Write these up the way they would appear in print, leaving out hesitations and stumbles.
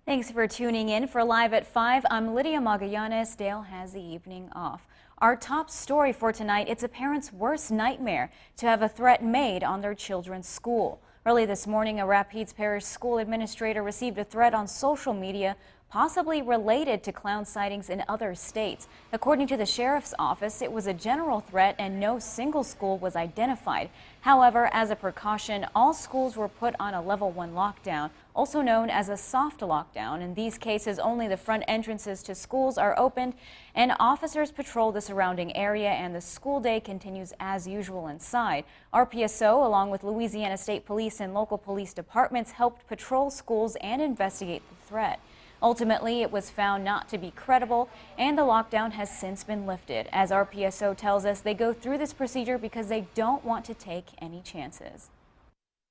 Thanks for tuning in for Live at 5. I'm Lydia Magallanes. Dale has the evening off. Our top story for tonight, it's a parent's worst nightmare to have a threat made on their children's school. Early this morning, a Rapides Parish school administrator received a threat on social media, possibly related to clown sightings in other states. According to the sheriff's office, it was a general threat and no single school was identified. However, as a precaution, all schools were put on a level 1 lockdown, also known as a soft lockdown. In these cases, only the front entrances to schools are opened and officers patrol the surrounding area, and the school day continues as usual inside. RPSO, along with Louisiana State Police and local police departments, helped patrol schools and investigate the threat. Ultimately, it was found not to be credible, and the lockdown has since been lifted. As RPSO tells us, they go through this procedure because they don't want to take any chances.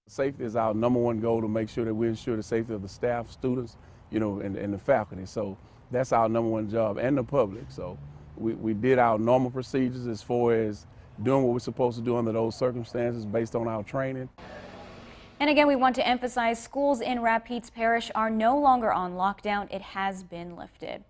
Safety is our #1 goal, to make sure that we ensure the safety of the staff, students, and the faculty. So that's our #1 job, and the public. So we did our normal procedures as far as doing what we're supposed to do under those circumstances based on our training. And again, we want to emphasize schools in Rapides Parish are no longer on lockdown. It has been lifted.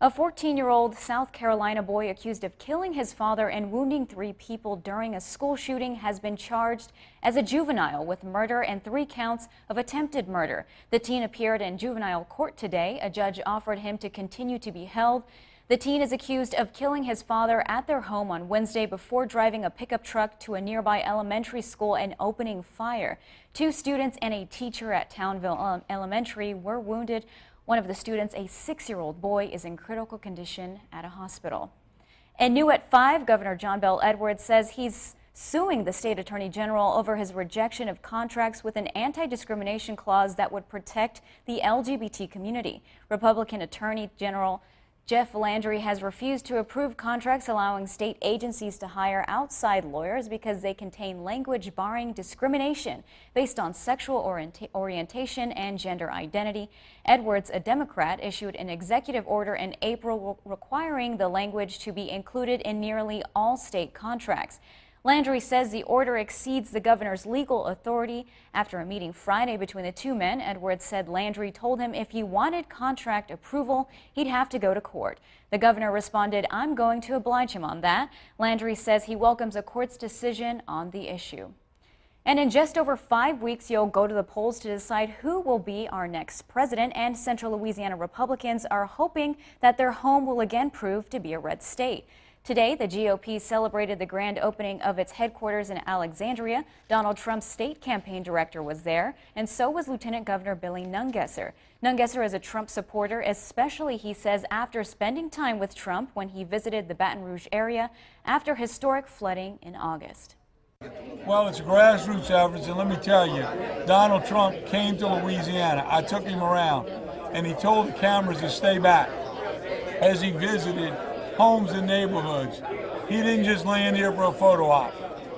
A 14-year-old South Carolina boy accused of killing his father and wounding 3 people during a school shooting has been charged as a juvenile with murder and 3 counts of attempted murder. The teen appeared in juvenile court today. A judge offered him to continue to be held. The teen is accused of killing his father at their home on Wednesday before driving a pickup truck to a nearby elementary school and opening fire. 2 students and a teacher at Townville Elementary were wounded. One of the students, a 6-year-old boy, is in critical condition at a hospital. And new at 5, Governor John Bel Edwards says he's suing the state attorney general over his rejection of contracts with an anti-discrimination clause that would protect the LGBT community. Republican Attorney General Jeff Landry has refused to approve contracts allowing state agencies to hire outside lawyers because they contain language barring discrimination based on sexual orientation and gender identity. Edwards, a Democrat, issued an executive order in April requiring the language to be included in nearly all state contracts. Landry says the order exceeds the governor's legal authority. After a meeting Friday between the 2 men, Edwards said Landry told him if he wanted contract approval, he'd have to go to court. The governor responded, "I'm going to oblige him on that." Landry says he welcomes a court's decision on the issue. And in just over 5 weeks, you'll go to the polls to decide who will be our next president, and Central Louisiana Republicans are hoping that their home will again prove to be a red state. Today, the GOP celebrated the grand opening of its headquarters in Alexandria. Donald Trump's state campaign director was there, and so was Lieutenant Governor Billy Nungesser. Nungesser is a Trump supporter, especially, he says, after spending time with Trump when he visited the Baton Rouge area after historic flooding in August. Well, it's a grassroots effort, and let me tell you, Donald Trump came to Louisiana. I took him around, and he told the cameras to stay back as he visited homes and neighborhoods. He didn't just land here for a photo op.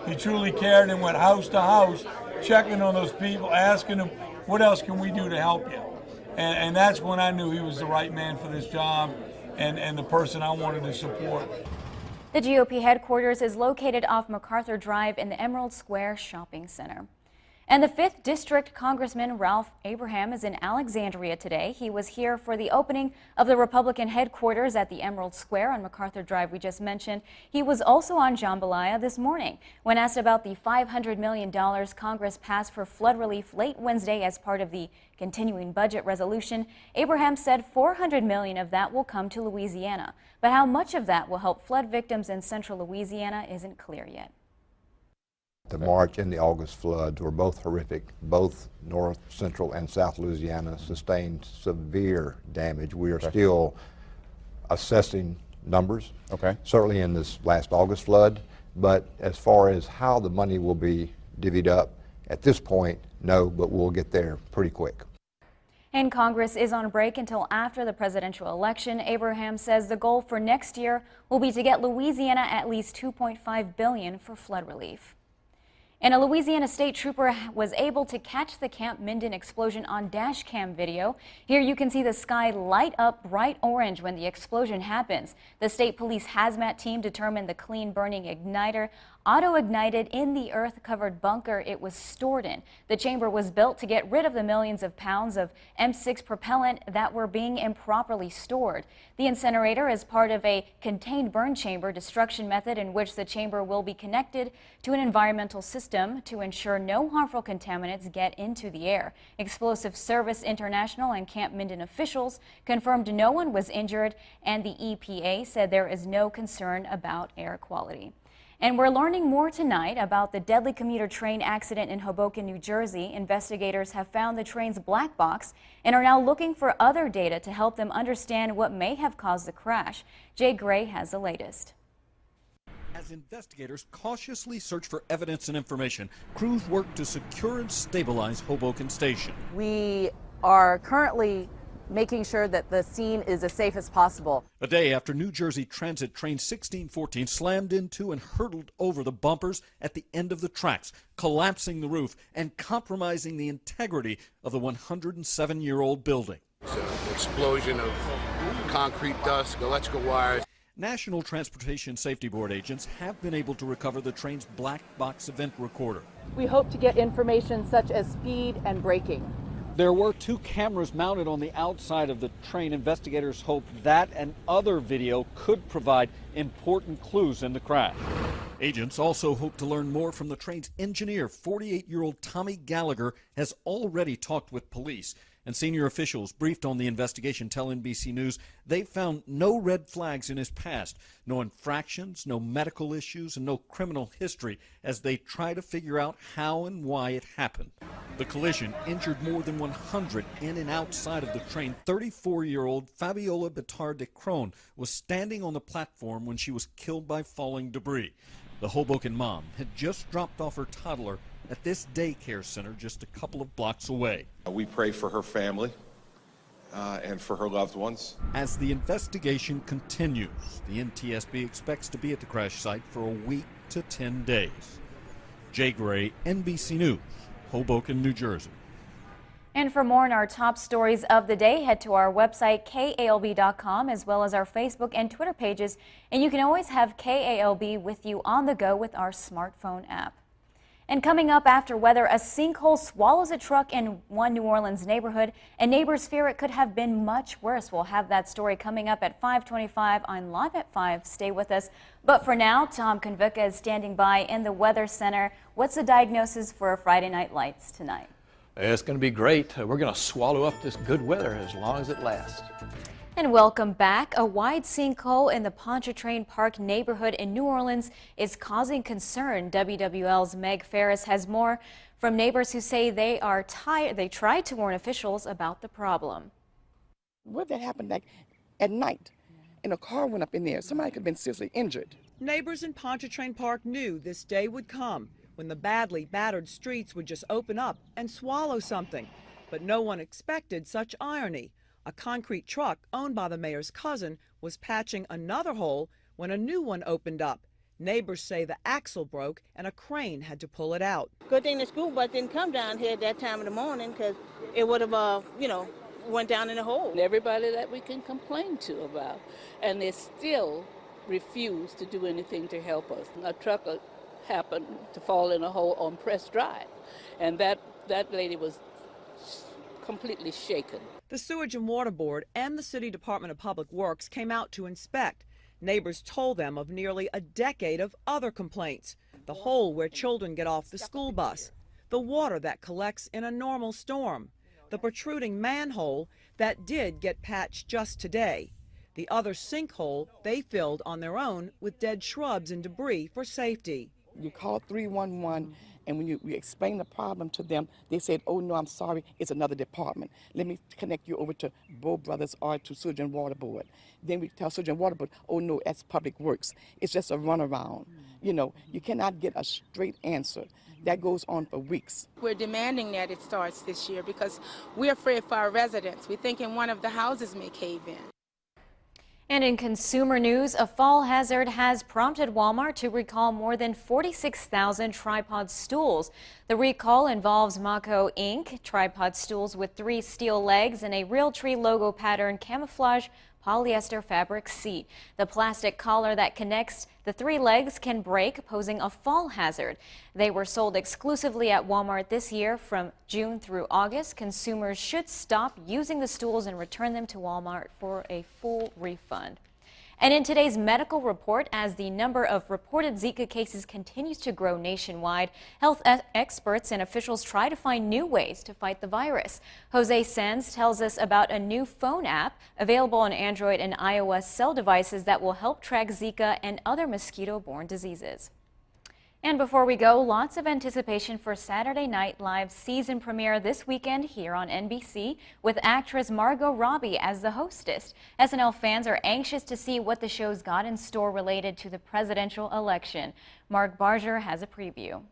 He truly cared and went house to house, checking on those people, asking them, what else can we do to help you? And that's when I knew he was the right man for this job and the person I wanted to support. The GOP headquarters is located off MacArthur Drive in the Emerald Square Shopping Center. And the 5th District Congressman Ralph Abraham is in Alexandria today. He was here for the opening of the Republican headquarters at the Emerald Square on MacArthur Drive we just mentioned. He was also on jambalaya this morning. When asked about the $500 million Congress passed for flood relief late Wednesday as part of the continuing budget resolution, Abraham said $400 million of that will come to Louisiana. But how much of that will help flood victims in central Louisiana isn't clear yet. The March and the August floods were both horrific. Both North, Central, and South Louisiana sustained severe damage. We are still assessing numbers, certainly in this last August flood, but as far as how the money will be divvied up, at this point, no, but we'll get there pretty quick. And Congress is on break until after the presidential election. Abraham says the goal for next year will be to get Louisiana at least $2.5 billion for flood relief. And a Louisiana state trooper was able to catch the Camp Minden explosion on dash cam video. Here you can see the sky light up bright orange when the explosion happens. The state police hazmat team determined the clean burning igniter auto-ignited in the earth-covered bunker it was stored in. The chamber was built to get rid of the millions of pounds of M6 propellant that were being improperly stored. The incinerator is part of a contained burn chamber destruction method in which the chamber will be connected to an environmental system to ensure no harmful contaminants get into the air. Explosive Service International and Camp Minden officials confirmed no one was injured, and the EPA said there is no concern about air quality. And we're learning more tonight about the deadly commuter train accident in Hoboken, New Jersey. Investigators have found the train's black box and are now looking for other data to help them understand what may have caused the crash. Jay Gray has the latest. As investigators cautiously search for evidence and information, crews work to secure and stabilize Hoboken Station. We are currently making sure that the scene is as safe as possible. A day after New Jersey Transit train 1614 slammed into and hurtled over the bumpers at the end of the tracks, collapsing the roof and compromising the integrity of the 107-year-old building. It's an explosion of concrete dust, electrical wires. National Transportation Safety Board agents have been able to recover the train's black box event recorder. We hope to get information such as speed and braking. There were 2 cameras mounted on the outside of the train. Investigators hope that and other video could provide important clues in the crash. Agents also hope to learn more from the train's engineer. 48-year-old Tommy Gallagher has already talked with police, and senior officials briefed on the investigation tell NBC News they found no red flags in his past, no infractions, no medical issues, and no criminal history as they try to figure out how and why it happened. The collision injured more than 100 in and outside of the train. 34-year-old Fabiola Betard de Crone was standing on the platform when she was killed by falling debris. The Hoboken mom had just dropped off her toddler at this daycare center just a couple of blocks away. We pray for her family and for her loved ones. As the investigation continues, the NTSB expects to be at the crash site for a week to 10 days. Jay Gray, NBC News, Hoboken, New Jersey. And for more on our top stories of the day, head to our website, KALB.com, as well as our Facebook and Twitter pages. And you can always have KALB with you on the go with our smartphone app. And coming up after weather, a sinkhole swallows a truck in one New Orleans neighborhood, and neighbors fear it could have been much worse. We'll have that story coming up at 5:25 on Live at 5. Stay with us. But for now, Tom Konvicka is standing by in the Weather Center. What's the diagnosis for Friday Night Lights tonight? It's going to be great. We're going to swallow up this good weather as long as it lasts. And welcome back. A wide sinkhole in the Pontchartrain Park neighborhood in New Orleans is causing concern. WWL's Meg Ferris has more from neighbors who say they are tired. They tried to warn officials about the problem. What that happened like at night, and a car went up in there. Somebody could have been seriously injured. Neighbors in Pontchartrain Park knew this day would come when the badly battered streets would just open up and swallow something. But no one expected such irony. A concrete truck owned by the mayor's cousin was patching another hole when a new one opened up. Neighbors say the axle broke and a crane had to pull it out. Good thing the school bus didn't come down here at that time of the morning, because it would have, went down in the hole. Everybody that we can complain to about, and they still refuse to do anything to help us. A truck happened to fall in a hole on Press Drive, and that lady was completely shaken. The Sewage and Water Board and the City Department of Public Works came out to inspect. Neighbors told them of nearly a decade of other complaints. The hole where children get off the school bus, the water that collects in a normal storm, the protruding manhole that did get patched just today, the other sinkhole they filled on their own with dead shrubs and debris for safety. You call 311, and when you explain the problem to them, they said, "Oh no, I'm sorry, it's another department. Let me connect you over to Bo Brothers or to Sewage and Water Board." Then we tell Sewage and Water Board, "Oh no, that's Public Works. It's just a runaround." You cannot get a straight answer. That goes on for weeks. We're demanding that it starts this year because we're afraid for our residents. We're thinking one of the houses may cave in. And in consumer news, a fall hazard has prompted Walmart to recall more than 46,000 tripod stools. The recall involves Mako Inc. tripod stools with 3 steel legs and a Realtree logo pattern camouflage polyester fabric seat. The plastic collar that connects the 3 legs can break, posing a fall hazard. They were sold exclusively at Walmart this year. From June through August, consumers should stop using the stools and return them to Walmart for a full refund. And in today's medical report, as the number of reported Zika cases continues to grow nationwide, health experts and officials try to find new ways to fight the virus. Jose Sanz tells us about a new phone app available on Android and iOS cell devices that will help track Zika and other mosquito-borne diseases. And before we go, lots of anticipation for Saturday Night Live's season premiere this weekend here on NBC, with actress Margot Robbie as the hostess. SNL fans are anxious to see what the show's got in store related to the presidential election. Mark Barger has a preview.